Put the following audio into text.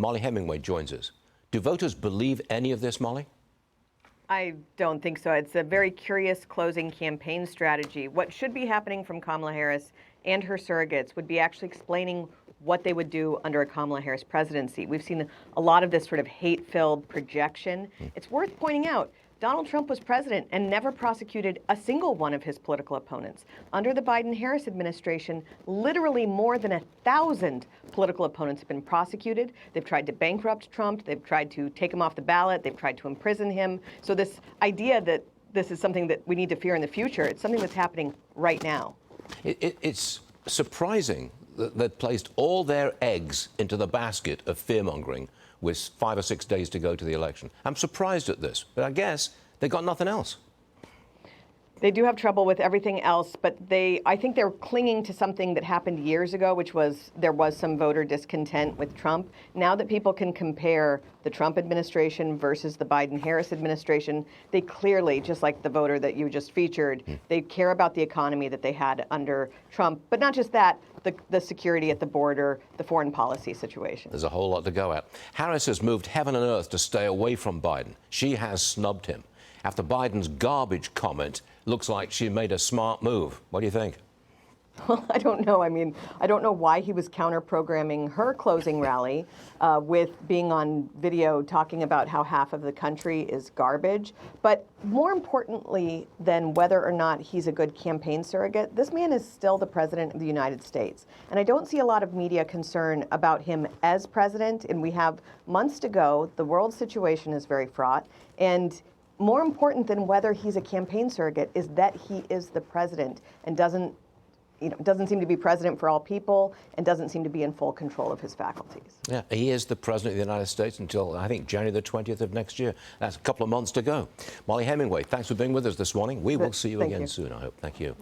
Mollie Hemingway joins us. Do voters believe any of this, Mollie? I don't think so. It's a very curious closing campaign strategy. What should be happening from Kamala Harris and her surrogates would be actually explaining what they would do under a Kamala Harris presidency. We've seen a lot of this sort of hate-filled projection. It's worth pointing out, Donald Trump was president and never prosecuted a single one of his political opponents. Under the Biden-Harris administration, literally more than 1,000 political opponents have been prosecuted. They've tried to bankrupt Trump. They've tried to take him off the ballot. They've tried to imprison him. So this idea that this is something that we need to fear in the future, it's something that's happening right now. It's surprising that they've placed all their eggs into the basket of fear-mongering with 5 or 6 days to go to the election. I'm surprised at this, but I guess they got nothing else. They do have trouble with everything else, but I think they're clinging to something that happened years ago, which was there was some voter discontent with Trump. Now that people can compare the Trump administration versus the Biden-Harris administration, they clearly, just like the voter that you just featured, they care about the economy that they had under Trump. But not just that, the security at the border, the foreign policy situation. There's a whole lot to go at. Harris has moved heaven and earth to stay away from Biden. She has snubbed him. After Biden's garbage comment, looks like she made a smart move. What do you think? Well, I don't know. I mean, I don't know why he was counter-programming her closing rally with being on video talking about how half of the country is garbage. But more importantly than whether or not he's a good campaign surrogate, this man is still the president of the United States. And I don't see a lot of media concern about him as president. And we have months to go. The world situation is very fraught. And more important than whether he's a campaign surrogate is that he is the president and doesn't seem to be president for all people and doesn't seem to be in full control of his faculties. Yeah, he is the president of the United States until, I think, January the 20th of next year. That's a couple of months to go. Mollie Hemingway, thanks for being with us this morning. We will see you again soon, I hope. Thank you.